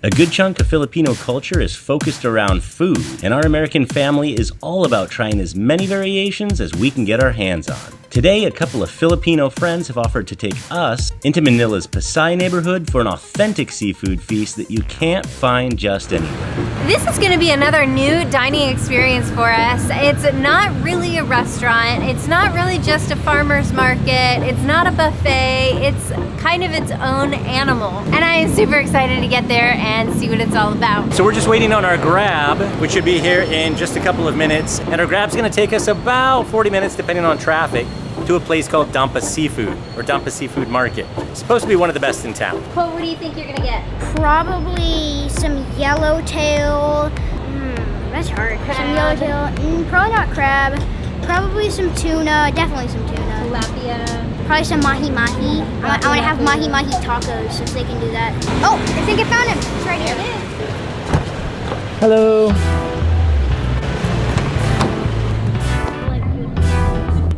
A good chunk of Filipino culture is focused around food, and our American family is all about trying as many variations as we can get our hands on. Today, a couple of Filipino friends have offered to take us into Manila's Pasay neighborhood for an authentic seafood feast that you can't find just anywhere. This is going to be another new dining experience for us. It's not really a restaurant. It's not really just a farmer's market. It's not a buffet. It's kind of its own animal. And I am super excited to get there and see what it's all about. So we're just waiting on our Grab, which should be here in just a couple of minutes. And our Grab's going to take us about 40 minutes, depending on traffic, to a place called Dampa Seafood, or Dampa Seafood Market. It's supposed to be one of the best in town. Cole, what do you think you're gonna get? Probably some yellowtail. That's hard. Crab. Some yellowtail. Probably not crab. Probably some tuna. Definitely some tuna. Tilapia. Probably some mahi-mahi. I want to have mahi-mahi tacos since they can do that. Oh, I think I found him. It's right here. Hello.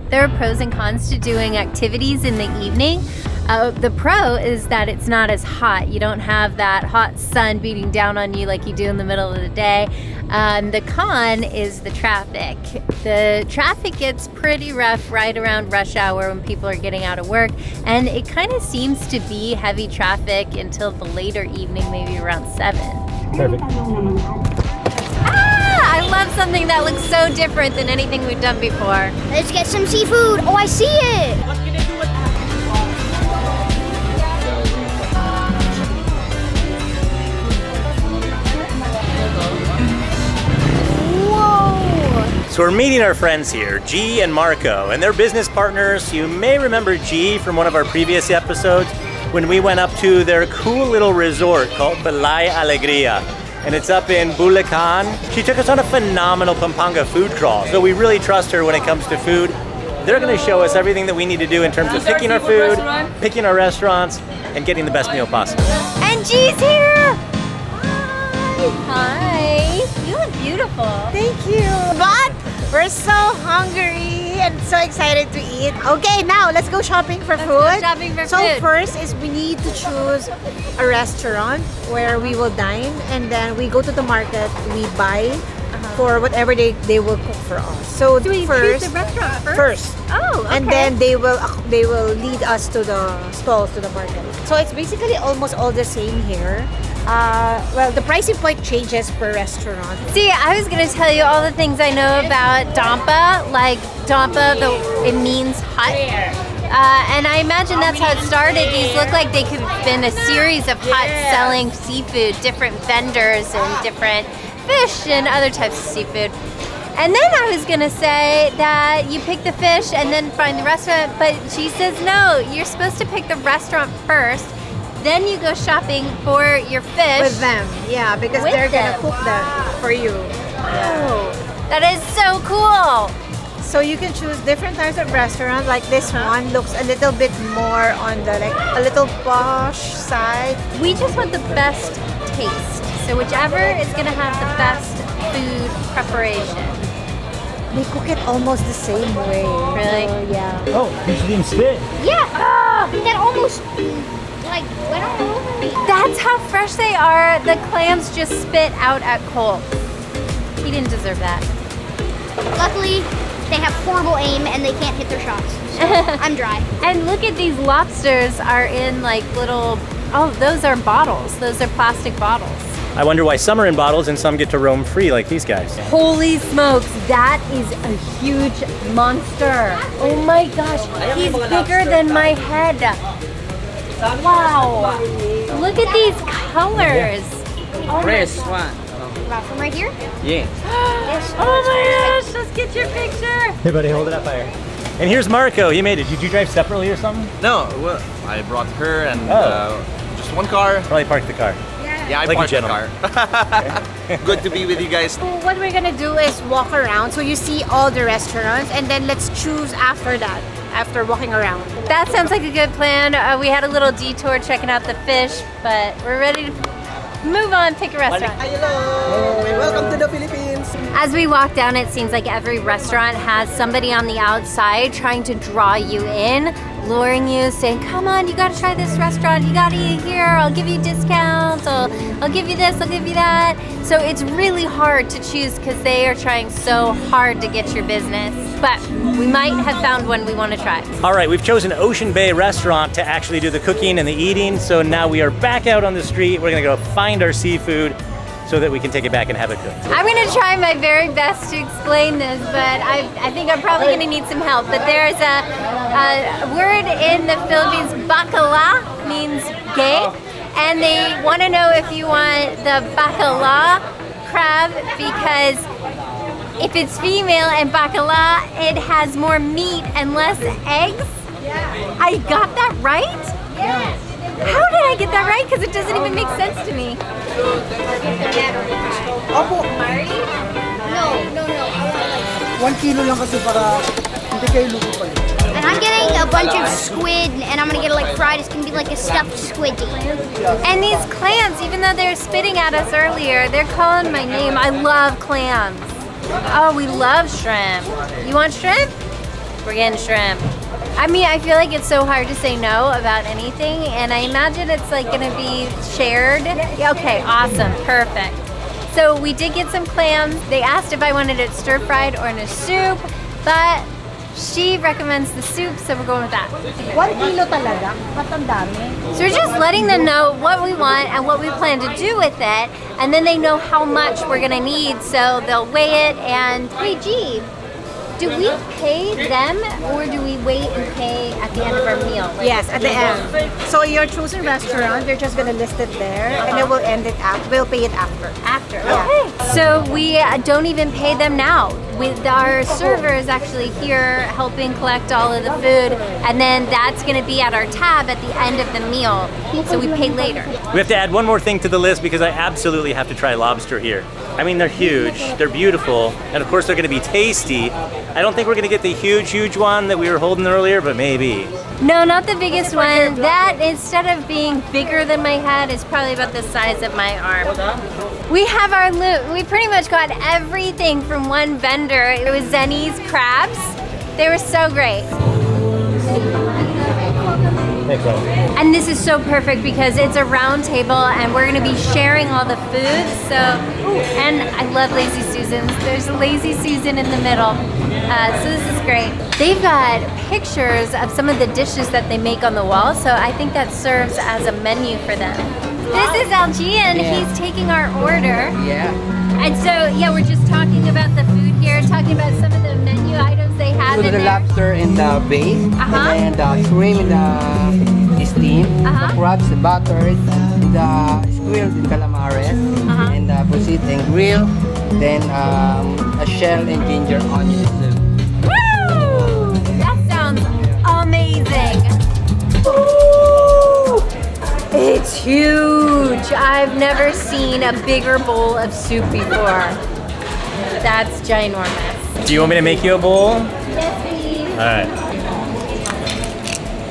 There are pros and cons to doing activities in the evening. The pro is that it's not as hot. You don't have that hot sun beating down on you like you do in the middle of the day. The con is the traffic. The traffic gets pretty rough right around rush hour when people are getting out of work, and it kind of seems to be heavy traffic until the later evening, maybe around 7. Perfect. I love something that looks so different than anything we've done before. Let's get some seafood. Oh, I see it. Whoa! So we're meeting our friends here, G and Marco, and they're business partners. You may remember G from one of our previous episodes when we went up to their cool little resort called Balay Alegria. And it's up in Bulacan. She took us on a phenomenal Pampanga food crawl. So we really trust her when it comes to food. They're gonna show us everything that we need to do in terms of picking our food, picking our restaurants, and getting the best meal possible. And G's here! Hi! You look beautiful. Thank you. But we're so hungry and so excited to eat. Okay, now let's go shopping for food. Go shopping for so food. first is we need to choose a restaurant where we will dine, and then we go to the market, we buy for whatever they will cook for us. So Do we first, choose the restaurant first? first. Oh, okay. And then they will lead us to the stalls, to the market. So it's basically almost all the same here. Well, the pricing point changes per restaurant. See, I was gonna tell you all the things I know about Dampa. Like Dampa, it means hut. And I imagine that's how it started. These look like they could have been a series of huts selling seafood, different vendors and different fish and other types of seafood. And then I was gonna say that you pick the fish and then find the restaurant, but she says no, you're supposed to pick the restaurant first, then you go shopping for your fish. With them, yeah, because With they're them. gonna cook that for you. Oh, that is so cool. So you can choose different types of restaurants. Like this one looks a little bit more on the a little posh side. We just want the best taste. So whichever is gonna have the best food preparation. They cook it almost the same way. Really? So, yeah. Oh, you didn't spit. Yeah. That almost like went all over me. That's how fresh they are. The clams just spit out at Cole. He didn't deserve that. Luckily, they have horrible aim and they can't hit their shots. So I'm dry. And look at these lobsters are in like little, oh, those are bottles. Those are plastic bottles. I wonder why some are in bottles and some get to roam free like these guys. Holy smokes, that is a huge monster. Oh my gosh, he's bigger than my head. Wow, look at these colors. Oh Fresh one. From right here? Yeah. Oh my gosh, let's get your picture. Hey buddy, hold it up higher. And here's Marco, he made it. Did you drive separately or something? No, well, I brought her and just one car. Probably parked the car. Yeah, I Like a parked the gentleman. car. Good to be with you guys. So what we're gonna do is walk around, so you see all the restaurants, and then let's choose after that, after walking around. That sounds like a good plan. We had a little detour checking out the fish, but we're ready to move on, pick a restaurant. Hello, welcome to the Philippines. As we walk down, it seems like every restaurant has somebody on the outside trying to draw you in. luring you, saying, come on, you gotta try this restaurant, you gotta eat here, I'll give you discounts, I'll give you this, I'll give you that. So it's really hard to choose because they are trying so hard to get your business. But we might have found one we want to try. All right, we've chosen Ocean Bay Restaurant to actually do the cooking and the eating. So now we are back out on the street. We're gonna go find our seafood so that we can take it back and have it cooked. I'm gonna try my very best to explain this, but I think I'm probably gonna need some help. But there's a word in the Philippines, bacala, means gay. And they wanna know if you want the bacala crab because if it's female and bacala, it has more meat and less eggs. I got that right? Yes. How did I get that right? Because it doesn't even make sense to me. Opo. No. 1 kilo lang kasi para hindi kayo luto pa. And I'm getting a bunch of squid, and I'm gonna get it like fried. It's gonna be like a stuffed squidgy. And these clams, even though they're spitting at us earlier, they're calling my name. I love clams. Oh, we love shrimp. You want shrimp? We're getting shrimp. I mean, I feel like it's so hard to say no about anything, and I imagine it's like gonna be shared. Yeah, okay, awesome, perfect. So we did get some clams. They asked if I wanted it stir fried or in a soup, but she recommends the soup, so we're going with that. 1 kilo talaga? Ba't ang dami? So we're just letting them know what we want and what we plan to do with it, and then they know how much we're gonna need, so they'll weigh it. And wait, G, do we pay them or do we wait and pay at the end of our meal? Like, Yes, at the end. So your chosen restaurant, they're just gonna list it there, and then we'll end it after. We'll pay it after. After, Yeah. okay. So we don't even pay them now. With our server is actually here helping collect all of the food, and then that's going to be at our tab at the end of the meal. So we pay later. We have to add one more thing to the list because I absolutely have to try lobster here. I mean, they're huge, they're beautiful, and of course they're gonna be tasty. I don't think we're gonna get the huge one that we were holding earlier, but maybe. No, not the biggest one. That, instead of being bigger than my head, is probably about the size of my arm. We have our loot. We pretty much got everything from one vendor. It was Zenny's crabs. They were so great. And this is so perfect because it's a round table and we're gonna be sharing all the food. So, and I love Lazy Susans. There's a Lazy Susan in the middle. So this is great. They've got pictures of some of the dishes that they make on the wall. So I think that serves as a menu for them. This is LG and he's taking our order. Yeah. And so, yeah, we're just talking about the food here, talking about some of the menu items they have in The there. lobster in the base, and then the shrimp in the steam, the crabs, the buttered, the squid in calamares, and the proceed and grill, then a shell and ginger onion soup. Woo! That sounds amazing. It's huge. I've never seen a bigger bowl of soup before. That's ginormous. Do you want me to make you a bowl? Yes, please. All right.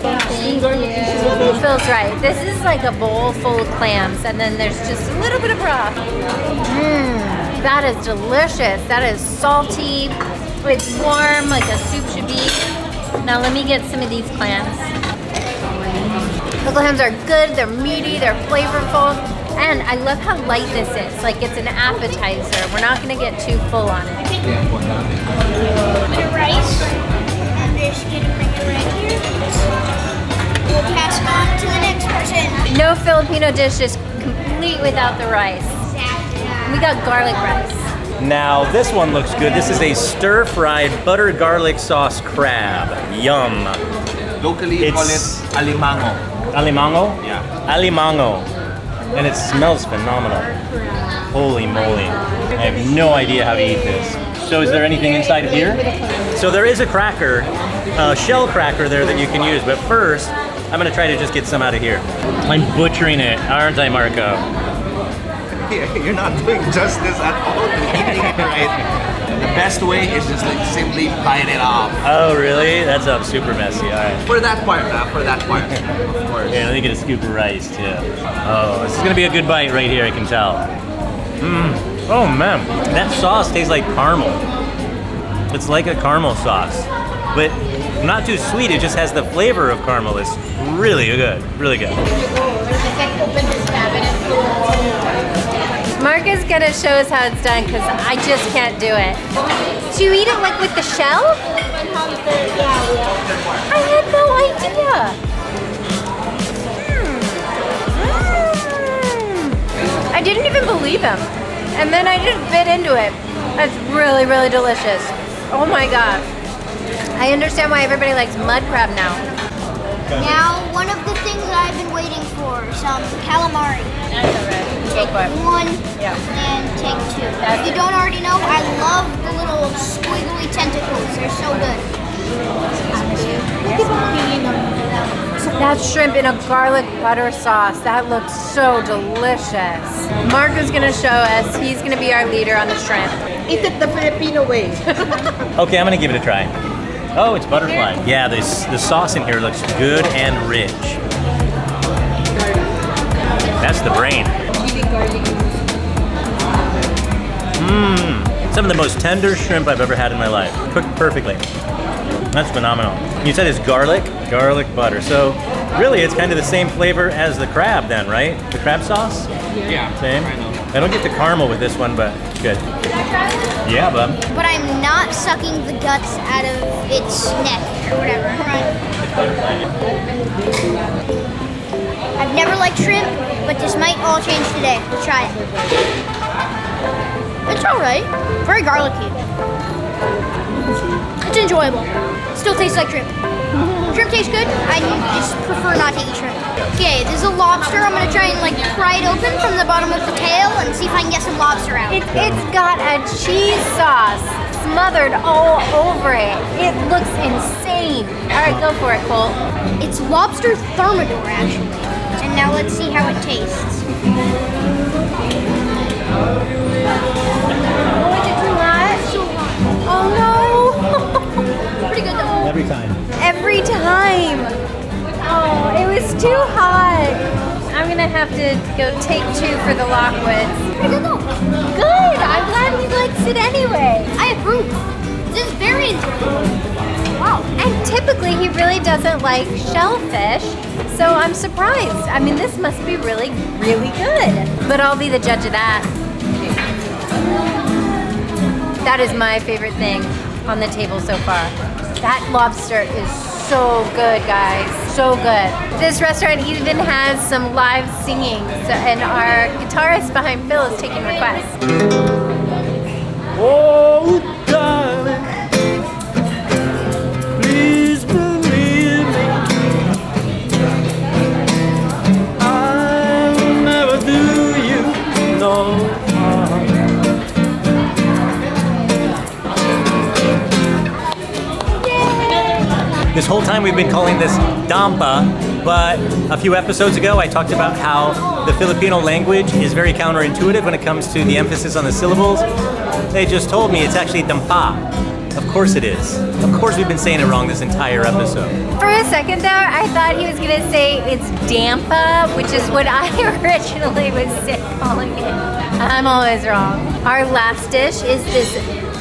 Thank you. It feels right. This is like a bowl full of clams, and then there's just a little bit of broth. That is delicious. That is salty. It's warm, like a soup should be. Now let me get some of these clams. The clams are good, they're meaty, they're flavorful, and I love how light this is. Like it's an appetizer. We're not gonna get too full on it. Bit of rice, and they're just gonna bring it right here. We'll pass it on to the next person. No Filipino dish is complete without the rice. We got garlic rice. Now this one looks good. This is a stir-fried butter garlic sauce crab. Yum. Locally, you call it It's- alimango. Alimango? Yeah. Alimango. And it smells phenomenal. Holy moly. I have no idea how to eat this. So is there anything inside here? So there is a cracker, a shell cracker there that you can use, but first, I'm gonna try to just get some out of here. I'm butchering it, aren't I, Marco? You're not doing justice at all to eating it right. The best way is just like simply bite it off. Oh, really? That's super messy, all right. For that part, for that part, of course. Here, let me get a scoop of rice, too. Oh, this is gonna be a good bite right here, I can tell. Oh, man, that sauce tastes like caramel. It's like a caramel sauce, but Not too sweet, it just has the flavor of caramel. It's really good, really good. Mark is gonna show us how it's done because I just can't do it. Do you eat it like with the shell? I had no idea. I didn't even believe him. And then I just bit into it. It's really, really delicious. Oh my god. I understand why everybody likes mud crab now. Now, one of the things that I've been waiting for, some calamari. That's alright. Go for it. One Yeah. and take two. If you don't already know, I love the little squiggly tentacles. They're so good. That shrimp in a garlic butter sauce. That looks so delicious. Mark is gonna show us. He's gonna be our leader on the shrimp. Eat it the Filipino way. Okay, I'm gonna give it a try. Oh, it's butterfly. Yeah, the sauce in here looks good and rich. That's the brain. Some of the most tender shrimp I've ever had in my life. Cooked perfectly. That's phenomenal. You said it's garlic butter. So really it's kind of the same flavor as the crab then, right? The crab sauce? Yeah. Same? I don't get the caramel with this one, but good. Yeah, bub. But I'm not sucking the guts out of its neck or whatever. I've never liked shrimp, but this might all change today. Let's try it. It's alright. Very garlicky. It's enjoyable. Still tastes like shrimp. Shrimp tastes good. I just prefer not to eat shrimp. Okay, this is a lobster. I'm gonna try and like pry it open from the bottom of the tail and see if I can get some lobster out. It's got a cheese sauce smothered all over it. It looks insane. All right, go for it, Cole. It's lobster thermidor, actually. And now let's see how it tastes. Oh, is it too hot? Oh no! Pretty good though. Every time. Every time. Oh, it was too hot. I'm gonna have to go take 2 for the Lockwoods. Pretty good though. Good. I'm glad he likes it anyway. I approve. This is very enjoyable. Wow. And typically he really doesn't like shellfish, so I'm surprised. I mean, this must be really, really good. But I'll be the judge of that. That is my favorite thing on the table so far. That lobster is so good, guys. So good. This restaurant even has some live singing, and our guitarist behind Phil is taking requests. Oh, darling, please believe me. I'll never do you no harm. This whole time we've been calling this Dampa, but a few episodes ago I talked about how the Filipino language is very counterintuitive when it comes to the emphasis on the syllables. They just told me it's actually Dampa. Of course it is. Of course we've been saying it wrong this entire episode. For a second there, I thought he was gonna say it's Dampa, which is what I originally was calling it. I'm always wrong. Our last dish is this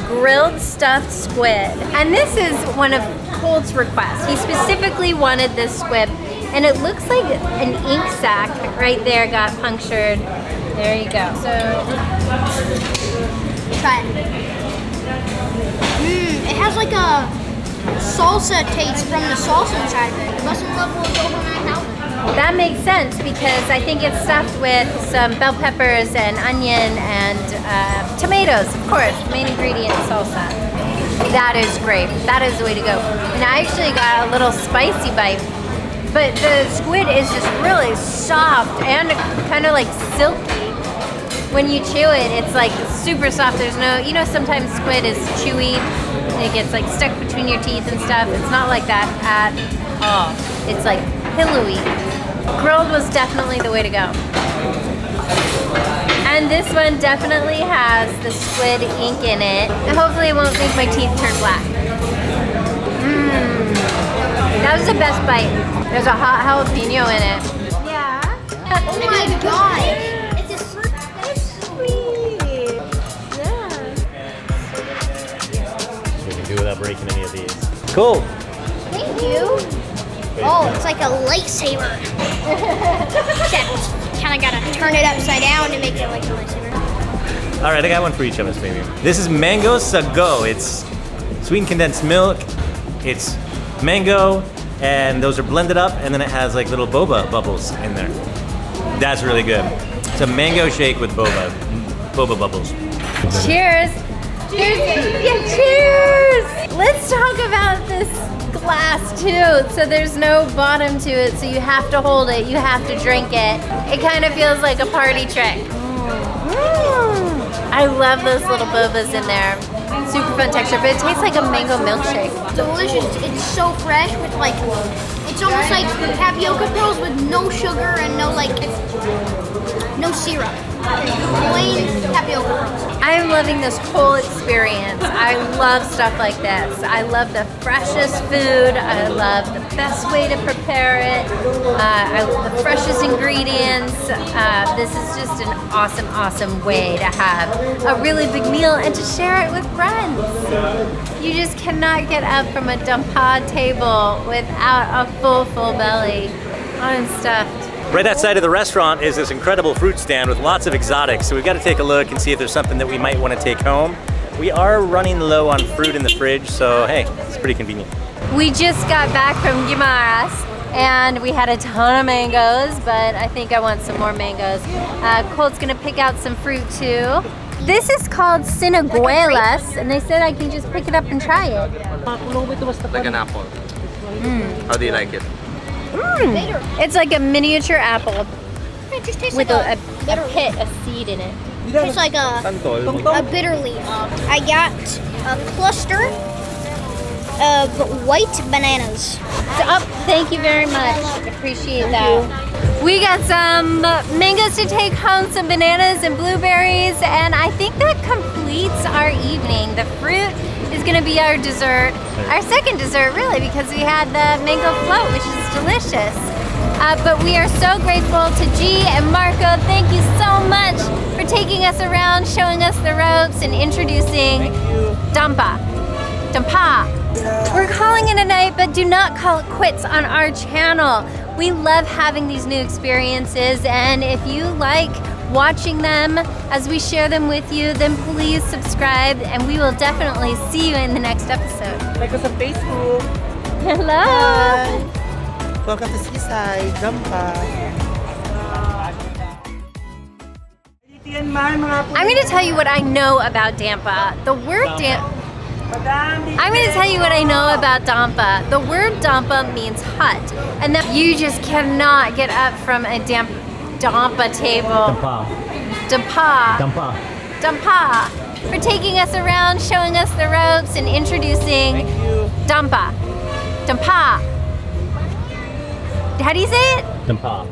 grilled stuffed squid. And this is one of Colt's requests. He specifically wanted this squid, and it looks like an ink sac right there got punctured. There you go. So Try it. It has like a salsa taste from the salsa inside of it. The lesson level is over 9,000. that makes sense because I think it's stuffed with some bell peppers and onion and tomatoes, of course, main ingredient salsa. That is great. That is the way to go. And I actually got a little spicy bite, but the squid is just really soft and kind of like silky. When you chew it, it's like super soft. There's no, you know, sometimes squid is chewy and it gets like stuck between your teeth and stuff. It's not like that at all. It's like pillowy. Grilled was definitely the way to go. And this one definitely has the squid ink in it. Hopefully it won't make my teeth turn black. That was the best bite. There's a hot jalapeno in it. Yeah. Oh my god! It's a Sweet. Yeah. We can do without breaking any of these. Cool. Thank you. Oh, it's like a lightsaber. Except, kind of gotta turn it upside down to make it like a lightsaber. All right, I got one for each of us, maybe. This is mango sago. It's sweetened condensed milk. It's mango, and those are blended up, and then it has like little boba bubbles in there. That's really good. It's a mango shake with boba bubbles. Cheers. Cheers. Yeah, cheers. Let's talk about this glass too. So there's no bottom to it, so you have to hold it, you have to drink it. It kind of feels like a party trick. I love those little bobas in there. Super fun texture, but it tastes like a mango milkshake. Delicious. It's so fresh with like, it's almost like tapioca pearls with no sugar and no syrup. Plain tapioca pearls. I am loving this whole experience. I love stuff like this. I love the freshest food. I love the best way to prepare it. I love the freshest ingredients. This is just an awesome, awesome way to have a really big meal and to share it with friends. You just cannot get up from a Dampa table without a full belly. I'm stuffed. Right outside of the restaurant is this incredible fruit stand with lots of exotics. So we've got to take a look and see if there's something that we might want to take home. We are running low on fruit in the fridge, so hey, it's pretty convenient. We just got back from Guimaras and we had a ton of mangoes, but I think I want some more mangoes. Colt's gonna pick out some fruit too. This is called Siniguelas, and they said I can just pick it up and try it. Like an apple. How do you like it? It's like a miniature apple It just tastes with like a seed in it. tastes like a bitter leaf. I got a cluster of white bananas. Thank you very much. Appreciate that. We got some mangoes to take home, some bananas and blueberries, and I think that completes our evening. The fruit is gonna be our dessert, our second dessert really, because we had the mango float, which is delicious. But we are so grateful to G and Marco. Thank you so much for taking us around, showing us the ropes, and introducing Dampa. We're calling it a night, but do not call it quits on our channel. We love having these new experiences, and if you like watching them as we share them with you, then please subscribe, and we will definitely see you in the next episode. Like us on Facebook. Hello! Hi. Welcome to Seaside, Dampa. I'm going to tell you what I know about Dampa. The word I'm going to tell you what I know about Dampa. The word Dampa means hut, and that you just cannot get up from a Dampa table. Dampa. For taking us around, showing us the ropes, and introducing Dampa. How do you say it? Dampa.